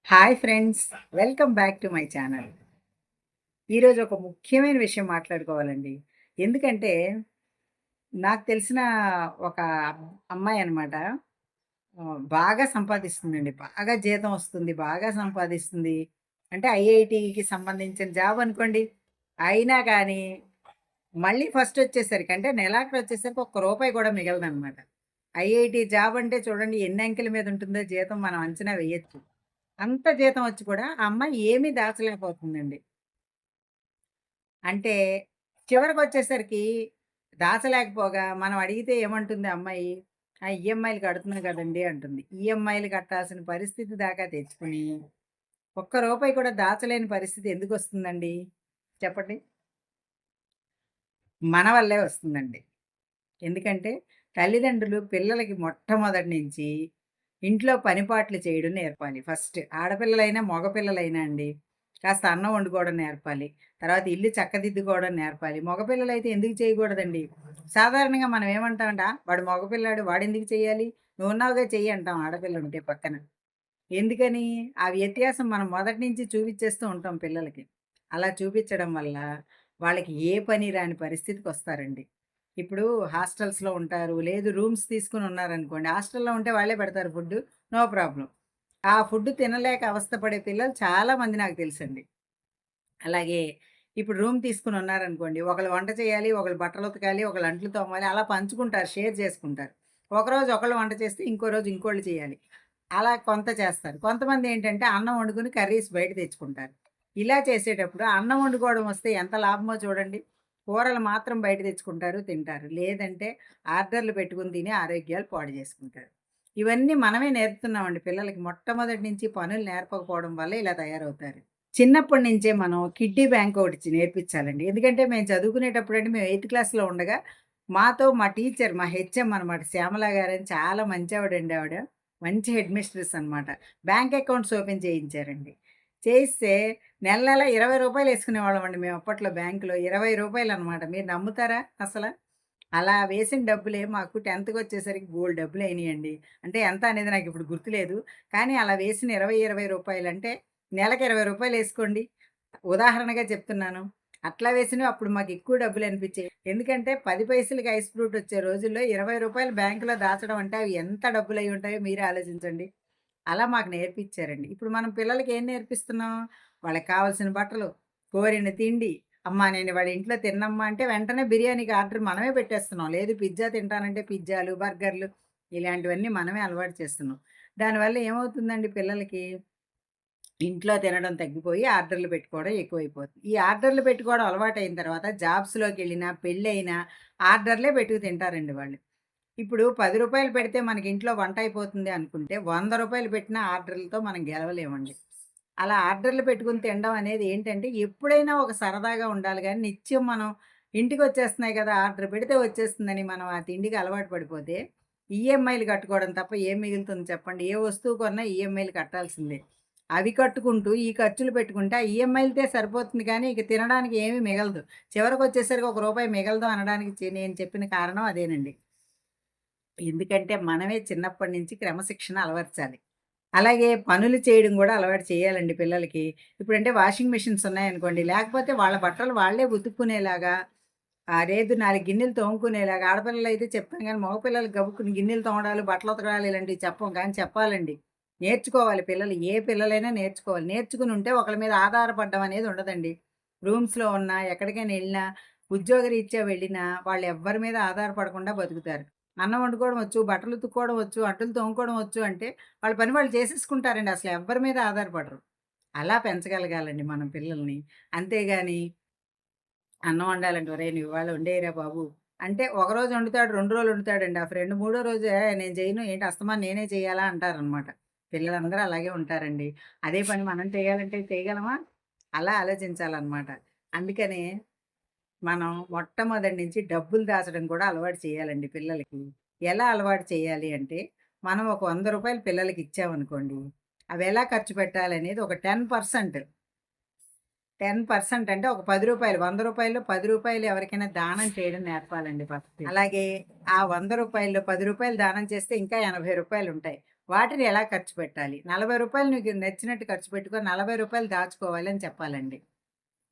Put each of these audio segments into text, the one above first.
Hi friends, welcome back to my channel. ఈరోజు ఒక ముఖ్యమైన విషయం మాట్లాడుకోవాలండి. ఎందుకంటే నాకు తెలిసిన ఒక అమ్మాయి అనమాట. బాగా సంపాదిస్తుందండి. బాగా జీతం వస్తుంది. బాగా సంపాదిస్తుంది. అంటే ఐఐటీకి సంబంధించిన జాబ్ అనుకోండి. అయినా కానీ మళ్ళీ ఫస్ట్ వచ్చేసరికి అంటే నెలాఖరు వచ్చేసరికి ఒక్క రూపాయి కూడా మిగలదనమాట. ఐఐటీ జాబ్ అంటే చూడండి ఎన్ని అంకెల మీద ఉంటుందో జీతం మనం అంచనా వేయొచ్చు. అంత జీతం వచ్చి కూడా ఆ అమ్మాయి ఏమీ దాచలేకపోతుందండి. అంటే చివరకొచ్చేసరికి దాచలేకపోగా మనం అడిగితే ఏమంటుంది ఆ అమ్మాయి? ఈఎంఐలు కడుతున్నా కదండీ అంటుంది. ఈఎంఐలు కట్టాల్సిన పరిస్థితి దాకా తెచ్చుకొని, ఒక్క రూపాయి కూడా దాచలేని పరిస్థితి ఎందుకొస్తుందండి? చెప్పండి. మన వల్లే వస్తుందండి. ఎందుకంటే తల్లిదండ్రులు పిల్లలకి మొట్టమొదటి నుంచి ఇంట్లో పనిపాట్లు చేయడం నేర్పాలి ఫస్ట్. ఆడపిల్లలైనా, మగపిల్లలైనా అండి. కాస్త అన్నం వండుకోవడం నేర్పాలి. తర్వాత ఇల్లు చక్కదిద్దుకోవడం నేర్పాలి. మగపిల్లలైతే ఎందుకు చేయకూడదండి? సాధారణంగా మనం ఏమంటామంటే, వాడు మగపిల్లాడు వాడెందుకు చేయాలి? నువ్వున్నావుగా చెయ్యి అంటాం ఆడపిల్లుంటే పక్కన. ఎందుకని? ఆ వ్యత్యాసం మనం మొదటి నుంచి చూపిచ్చేస్తూ ఉంటాం పిల్లలకి. అలా చూపిచ్చడం వల్ల వాళ్ళకి ఏ పని రాని పరిస్థితికొస్తారండి. ఇప్పుడు హాస్టల్స్‌లో ఉంటారు. లేదు రూమ్స్ తీసుకొని ఉన్నారనుకోండి. హాస్టల్‌లో ఉంటే వాళ్ళే పెడతారు ఫుడ్డు. No problem. ఆ ఫుడ్ తినలేక అవస్థ పడే పిల్లలు చాలా మంది నాకు తెలుసండి. అలాగే ఇప్పుడు రూమ్ తీసుకొని ఉన్నారనుకోండి. ఒకళ్ళు వంట చేయాలి, ఒకళ్ళు బట్టలు ఉతకాలి, ఒకళ్ళు అంట్లు తోమాలి అలా పంచుకుంటారు. షేర్ చేసుకుంటారు. ఒకరోజు ఒకళ్ళు వంట చేస్తే ఇంకో రోజు ఇంకోళ్ళు చేయాలి. అలా కొంత చేస్తారు. కొంతమందేంటంటే అన్నం వండుకొని కర్రీస్ బయట తెచ్చుకుంటారు. ఇలా చేసేటప్పుడు అన్నం వండుకోవడం వస్తే ఎంత లాభమో చూడండి. కూరలు మాత్రం బయట తెచ్చుకుంటారు, తింటారు. లేదంటే ఆర్డర్‌లు పెట్టుకొని తిని ఆరోగ్యాలు పాడు చేసుకుంటారు. ఇవన్నీ మనమే నేర్పుతున్నామండి పిల్లలకి. మొట్టమొదటి నుంచి పనులు నేర్పకపోవడం వల్ల ఇలా తయారవుతారు. చిన్నప్పటి నుంచే మనం కిడ్డీ బ్యాంక్ ఒకటి నేర్పించాలండి. ఎందుకంటే మేము చదువుకునేటప్పుడండి మేము ఎయిత్ క్లాస్‌లో ఉండగా మాతో మా టీచర్ మా హెచ్ఎం అనమాట శ్యామల గారని చాలా మంచావిడండి ఆవిడ. మంచి హెడ్ మిస్ట్రెస్ అనమాట. బ్యాంక్ అకౌంట్స్ ఓపెన్ చేయించారండి. చేయిస్తే నెల నెల రూ. 20 యేసుకునేవాళ్ళమండి మేము అప్పట్లో బ్యాంక్‌లో. రూ. 20 అనమాట. మీరు నమ్ముతారా అసల? అలా వేసిన డబ్బులే మాకు 10థ్‌కొచ్చేసరికి బోలెడు డబ్బులయినియండి. అంటే ఎంత అనేది నాకిప్పుడు గుర్తులేదు. కానీ అలా వేసిన రూ. 20 అంటే నెలకి రూ. 20 ఏసుకోండి. ఉదాహరణగా చెప్తున్నాను. అట్లా వేసినవి అప్పుడు మాకెక్కువ డబ్బులనిపిచ్చేయి. ఎందుకంటే 10 పైసలకి ఐస్ ఫ్రూట్ వచ్చే రోజుల్లో రూ. 20 బ్యాంక్‌లో దాచడం అంటే అవి ఎంత డబ్బులయ్యుంటాయో మీరే ఆలోచించండి. అలా మాకు నేర్పిచ్చారండి. ఇప్పుడు మనం పిల్లలకి ఏం నేర్పిస్తున్నాం? వాళ్ళకి కావాల్సిన బట్టలు, కోరిన తిండి, అమ్మా నేను ఇవాళ ఇంట్లో తిననమ్మా అంటే వెంటనే బిర్యానీకి ఆర్డర్ మనమే పెట్టేస్తున్నాం. లేదు పిజ్జా తింటానంటే పిజ్జాలు, బర్గర్‌లు ఇలాంటివన్నీ మనమే అలవాటు చేస్తున్నాం. దానివల్ల ఏమవుతుందండి పిల్లలకి ఇంట్లో తినడం తగ్గిపోయి ఆర్డర్‌లు పెట్టుకోవడం ఎక్కువైపోతుంది. ఈ ఆర్డర్‌లు పెట్టుకోవడం అలవాటయిన తర్వాత జాబ్స్‌లోకెళ్ళినా, పెళ్ళైనా ఆర్డర్‌లే పెట్టుకు తింటారండి వాళ్ళు. ఇప్పుడు రూ. 10 పెడితే మనకి ఇంట్లో వంట అయిపోతుంది అనుకుంటే, రూ. 100 పెట్టిన ఆర్డర్‌లతో మనం గెలవలేమండి. అలా ఆర్డర్‌లు పెట్టుకొని తినడం అనేది ఏంటంటే, ఎప్పుడైనా ఒక సరదాగా ఉండాలి గానీ, నిత్యం మనం ఇంటికొచ్చేస్తున్నాయి కదా! ఆర్డర్ పెడితే వచ్చేస్తుందని మనం ఆ తిండికి అలవాటు పడిపోతే, ఈఎంఐలు కట్టుకోవడం తప్ప ఏం మిగులుతుంది చెప్పండి? ఏ వస్తువు కొన్నా ఈఎంఐలు కట్టాల్సిందే. అవి కట్టుకుంటూ, ఈ ఖర్చులు పెట్టుకుంటే, ఆ ఈఎంఐలకే సరిపోతుంది కానీ, ఇక తినడానికి ఏమీ మిగలదు. చివరకొచ్చేసరికి ఒక రూపాయి మిగలదు అనడానికి నేను చెప్పిన కారణం అదేనండి. ఎందుకంటే మనమే చిన్నప్పటి నుంచి క్రమశిక్షణ అలవర్చాలి. అలాగే పనులు చేయడం గూడా అలవాటు చేయాలండి పిల్లలకి. ఇప్పుడంటే వాషింగ్ మిషన్స్ ఉన్నాయనుకోండి, లేకపోతే వాళ్ళ బట్టలు వాళ్ళే ఉతుక్కునేలాగా లేదు 4 గిన్నెలు తోముకునేలాగా ఆడపిల్లలైతే చెప్తాం గానీ, మగపిల్లలు గబుక్కున గిన్నెలు తోమడాలు, బట్టలు ఉతకడాలు ఇలాంటివి చెప్పం. కానీ చెప్పాలండి. నేర్చుకోవాలి పిల్లలు. ఏ పిల్లలైనా నేర్చుకోవాలి. నేర్చుకునుంటే ఒకళ్ళ మీద ఆధారపడడం అనేది ఉండదండి. రూమ్స్‌లో ఉన్నా, ఎక్కడికైనా ఎళ్ళినా, ఉద్యోగరీత్యా వెళ్ళినా వాళ్ళెవ్వరి మీద ఆధారపడకుండా బతుకుతారు. అన్నం వండుకోవడం వచ్చు, బట్టలు ఉతుక్కోవడం వచ్చు, అంట్లు తోముకోవడం వచ్చు అంటే వాళ్ళ పని వాళ్ళు చేసేసుకుంటారండి. అసలు ఎవ్వరి మీద ఆధారపడరు. అలా పెంచగలగాలండి మనం పిల్లల్ని. అంతేగాని అన్నం వండాలంటే, "ఒరేయ్! నువ్వు ఇవాళ వండేయరా బాబు" అంటే ఒకరోజు వండుతాడు, 2 రోజులు వండుతాడండి. ఆ ఫ్రెండ్ మూడో రోజు నేను చేయను ఏంటి అస్తమాను నేనే చేయాలా అంటారనమాట. పిల్లలందరూ అలాగే ఉంటారండి. అదే పని మనం చేయాలంటే చేయగలమా? అలా ఆలోచించాలనమాట. అందుకనే మనం మొట్టమొదటి నుంచి డబ్బులు దాచడం కూడా అలవాటు చేయాలండి పిల్లలకి. ఎలా అలవాటు చేయాలి అంటే, మనం ఒక రూ. 100 పిల్లలకి ఇచ్చామనుకోండి, అవెలా ఖర్చు పెట్టాలనేది ఒక 10% 10% అంటే ఒక రూ. 10 రూ. 100లో రూ. 10 ఎవరికైనా దానం చేయడం నేర్పాలండి ఫస్ట్. అలాగే ఆ రూ. 100లో రూ. 10 దానం చేస్తే ఇంకా రూ. 80 ఉంటాయి. వాటిని ఎలా ఖర్చు పెట్టాలి? రూ. 40 నీకు నచ్చినట్టు ఖర్చు పెట్టుకో, రూ. 40 దాచుకోవాలి అని చెప్పాలండి.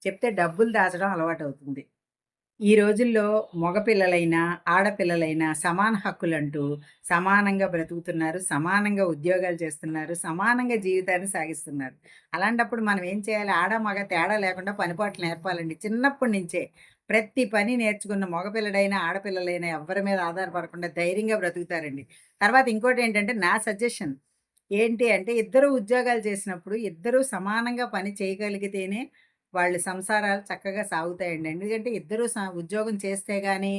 చెప్తే డబ్బులు దాచడం అలవాటవుతుంది. ఈ రోజుల్లో మగపిల్లలైనా, ఆడపిల్లలైనా సమాన హక్కులంటూ సమానంగా బ్రతుకుతున్నారు. సమానంగా ఉద్యోగాలు చేస్తున్నారు. సమానంగా జీవితాన్ని సాగిస్తున్నారు. అలాంటప్పుడు మనం ఏం చేయాలి? ఆడ, మగ తేడా లేకుండా పనిపాట్లు నేర్పాలండి. చిన్నప్పటి నుంచే ప్రతి పని నేర్చుకున్న మగపిల్లడైనా, ఆడపిల్లలైనా ఎవ్వరి మీద ఆధారపడకుండా ధైర్యంగా బ్రతుకుతారండి. తర్వాత ఇంకోటేంటంటే నా సజెషన్ ఏంటి అంటే ఇద్దరు ఉద్యోగాలు చేసినప్పుడు ఇద్దరూ సమానంగా పని చేయగలిగితేనే వాళ్ళ సంసారాలు చక్కగా సాగుతాయండి. ఎందుకంటే ఇద్దరూ ఉద్యోగం చేస్తే గాని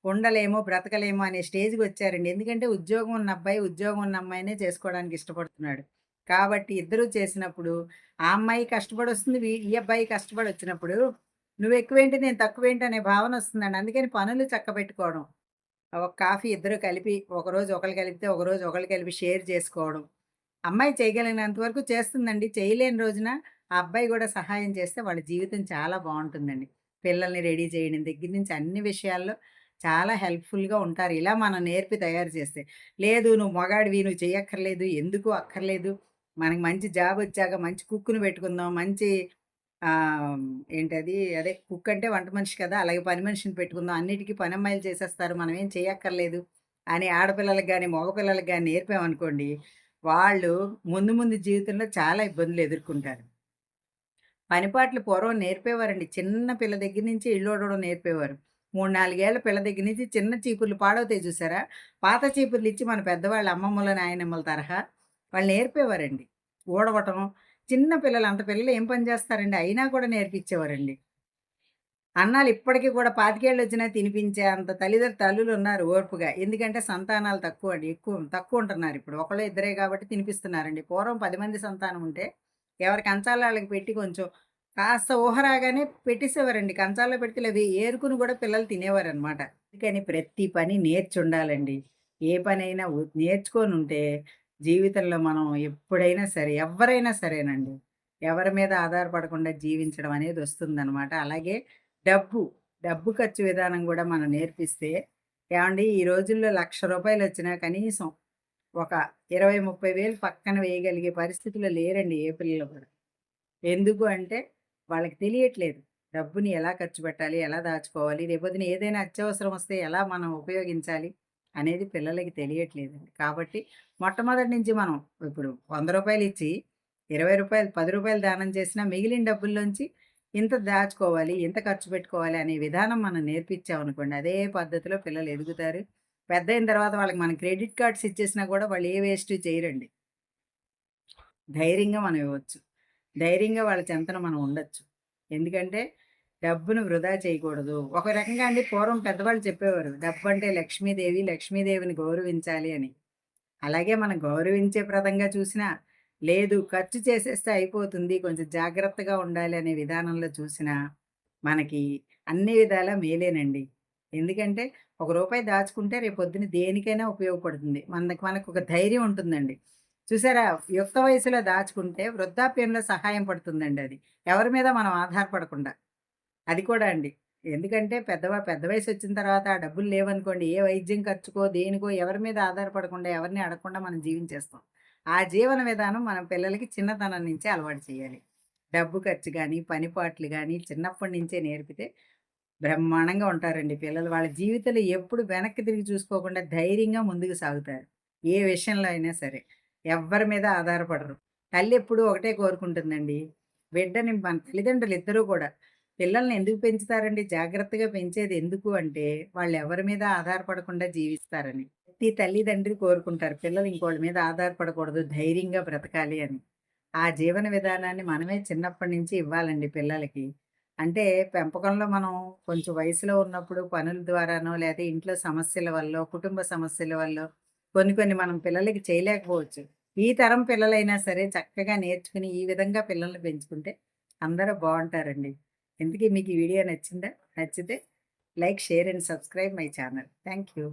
ఉండలేము, బ్రతకలేము అనే స్టేజ్‌కొచ్చారండి. ఎందుకంటే ఉద్యోగం ఉన్న అబ్బాయి, ఉద్యోగం ఉన్న అమ్మాయినే చేసుకోవడానికి ఇష్టపడుతున్నాడు. కాబట్టి ఇద్దరూ చేసినప్పుడు ఆ అమ్మాయి కష్టపడొస్తుంది. ఈ అబ్బాయి కష్టపడొచ్చినప్పుడు నువ్వెక్కువేంటి, నేను తక్కువేంటి అనే భావనొస్తుందండి. అందుకని పనులు చక్కబెట్టుకోవడం. ఒక కాఫీ ఇద్దరు కలిపి ఒకరోజు ఒకళ్ళు కలిపితే, ఒకరోజు ఒకళ్ళు కలిపి షేర్ చేసుకోవడం. అమ్మాయి చేయగలిగినంత వరకు చేస్తుందండి. చేయలేని రోజున ఆ అబ్బాయి గూడా సహాయం చేస్తే వాళ్ళ జీవితం చాలా బావుంటుందండి. పిల్లల్ని రెడీ చేయడం దగ్గర నుంచి అన్ని విషయాల్లో చాలా హెల్ప్‌ఫుల్‌గా ఉంటారు. ఇలా మనం నేర్పి తయారు చేస్తే. లేదు నువ్వు మగాడివి నువ్వు చెయ్యక్కర్లేదు, ఎందుకు అక్కర్లేదు. మనకి మంచి జాబొచ్చాక మంచి కుక్‌ని పెట్టుకుందాం. మంచి ఆహ్, ఏంటది అదే కుక్ అంటే వంట మనిషి కదా! అలాగే పని మనిషిని పెట్టుకుందాం. అన్నిటికి పనమ్మాయిలు చేసేస్తారు. మనమేం చేయక్కర్లేదు అని ఆడపిల్లలకి గాని, మగపిల్లలకి గాని నేర్పామనుకోండి వాళ్ళు ముందు ముందు జీవితంలో చాలా ఇబ్బందులు ఎదుర్కొంటారు. పనిపాట్లు పూర్వం నేర్పేవారండి. చిన్న పిల్ల దగ్గర నుంచి ఇళ్ళూడవడం నేర్పేవారు. 3, 4 ఏళ్ల పిల్ల దగ్గర నుంచి చిన్న చీపుర్లు పాడవుతాయి చూసారా? పాత చీపుర్లిచ్చి మన పెద్దవాళ్ళ అమ్మమ్మల, నాయనమ్మల తరహా వాళ్ళు నేర్పేవారండి. ఊడవటం చిన్న పిల్లలు అంత పిల్లలు ఏం పని చేస్తారండి? అయినా కూడా నేర్పించేవారండి. అన్నాలు ఇప్పటికి కూడా 25 ఏళ్ళొచ్చినా తినిపించే అంత తల్లులున్నారు ఓర్పుగా. ఎందుకంటే సంతానాలు తక్కువండి. తక్కువుంటున్నారిప్పుడు. ఒకళ్ళో ఇద్దరే కాబట్టి తినిపిస్తున్నారండి. పూర్వం 10 మంది సంతానం ఉంటే ఎవరి కంచాల్లో ఆళ్ళకి పెట్టి కొంచెం కాస్త ఊహ రాగానే పెట్టేసేవారండి. కంచాల్లో పెడితే అవి ఏరుకుని గూడా పిల్లలు తినేవారనమాట. అందుకని ప్రతి పని నేర్చుండాలండి. ఏ పనైనా నేర్చుకొనుంటే జీవితంలో మనం ఎప్పుడైనా సరే, ఎవ్వరైనా సరేనండి. ఎవరి మీద ఆధారపడకుండా జీవించడం అనేదొస్తుందనమాట. అలాగే డబ్బు, డబ్బు ఖర్చు విధానం గూడా మనం నేర్పిస్తే ఏవండీ ఈ రోజుల్లో రూ. 1,00,000 కనీసం ఒక 20, 30 వేలు పక్కన వేయగలిగే పరిస్థితిలో లేరండి ఏ పిల్లలు కూడా. ఎందుకు అంటే వాళ్ళకి తెలియట్లేదు. డబ్బుని ఎలా ఖర్చు పెట్టాలి? ఎలా దాచుకోవాలి? రేపొద్దున ఏదైనా అత్యవసరం వస్తే ఎలా మనం ఉపయోగించాలి? అనేది పిల్లలకి తెలియట్లేదండి. కాబట్టి మొట్టమొదటి నుంచి మనం ఇప్పుడు రూ. 100 ఇచ్చి రూ. 20, రూ. 10 దానం చేసినా మిగిలిన డబ్బుల్లోంచి ఇంత దాచుకోవాలి, ఇంత ఖర్చు పెట్టుకోవాలి అనే విధానం మనం నేర్పించామనుకోండి, అదే పద్ధతిలో పిల్లలు ఎదుగుతారు. పెద్దయిన తర్వాత వాళ్ళకి మనం క్రెడిట్ కార్డ్స్ ఇచ్చేసినా కూడా వాళ్ళు ఏ వేస్ట్ చేయరండి. ధైర్యంగా మనం ఇవ్వచ్చు. ధైర్యంగా వాళ్ళ చెంతన మనం ఉండొచ్చు. ఎందుకంటే డబ్బును వృధా చేయకూడదు. ఒక రకంగా అండి పూర్వం పెద్దవాళ్ళు చెప్పేవారు. డబ్బంటే లక్ష్మీదేవి, లక్ష్మీదేవిని గౌరవించాలి అని. అలాగే మనం గౌరవించే ప్రదంగా చూసినా, లేదు ఖర్చు చేసేస్తే అయిపోతుంది. కొంచెం జాగ్రత్తగా ఉండాలి అనే విధానంలో చూసినా, మనకి అన్ని విధాలా మేలేనండి. ఎందుకంటే ఒక రూపాయి దాచుకుంటే రేపొద్దున దేనికైనా ఉపయోగపడుతుంది. మనకొక ధైర్యం ఉంటుందండి. చూసారా? యుక్త వయసులో దాచుకుంటే వృద్ధాప్యంలో సహాయం పడుతుందండి అది. ఎవరి మీద మనం ఆధారపడకుండా. అది కూడా అండి. ఎందుకంటే పెద్ద వయసొచ్చిన తర్వాత ఆ డబ్బులు లేవనుకోండి, ఏ వైద్యం ఖర్చుకో, దేనికో ఎవరి మీద ఆధారపడకుండా, ఎవరిని అడగకుండా మనం జీవించేస్తాం. ఆ జీవన విధానం మనం పిల్లలకి చిన్నతనం నుంచే అలవాటు చేయాలి. డబ్బు ఖర్చు గాని, పనిపాట్లు గాని చిన్నప్పటి నుంచే నేర్పితే బ్రహ్మాండంగా ఉంటారండి పిల్లలు. వాళ్ళ జీవితంలో ఎప్పుడు వెనక్కి తిరిగి చూసుకోకుండా ధైర్యంగా ముందుకు సాగుతారు. ఏ విషయంలో అయినా సరే. ఎవ్వరి మీద ఆధారపడరు. తల్లెప్పుడూ ఒకటే కోరుకుంటుందండి. బిడ్డని మన తల్లిదండ్రులు ఇద్దరూ కూడా పిల్లల్ని ఎందుకు పెంచుతారండి? జాగ్రత్తగా పెంచేది ఎందుకు అంటే, వాళ్ళెవరి మీద ఆధారపడకుండా జీవిస్తారని. ప్రతి తల్లిదండ్రి కోరుకుంటారు. పిల్లలు ఇంకోళ్ళ మీద ఆధారపడకూడదు, ధైర్యంగా బ్రతకాలి అని. ఆ జీవన విధానాన్ని మనమే చిన్నప్పటి నుంచి ఇవ్వాలండి పిల్లలకి. అంటే పెంపకంలో మనం కొంచెం వయసులో ఉన్నప్పుడు పనుల ద్వారానో, లేతే ఇంట్లో సమస్యల వల్లో, కుటుంబ సమస్యల వల్లో కొన్ని కొన్ని మనం పిల్లలకి చేయలేకపోవచ్చు. ఈ తరం పిల్లలైనా సరే చక్కగా నేర్చుకుని ఈ విధంగా పిల్లల్ని పెంచుకుంటే అందరూ బావుంటారండి. ఇంతకీ మీకు ఈ వీడియో నచ్చిందా? నచ్చితే like, share and subscribe my channel. Thank you.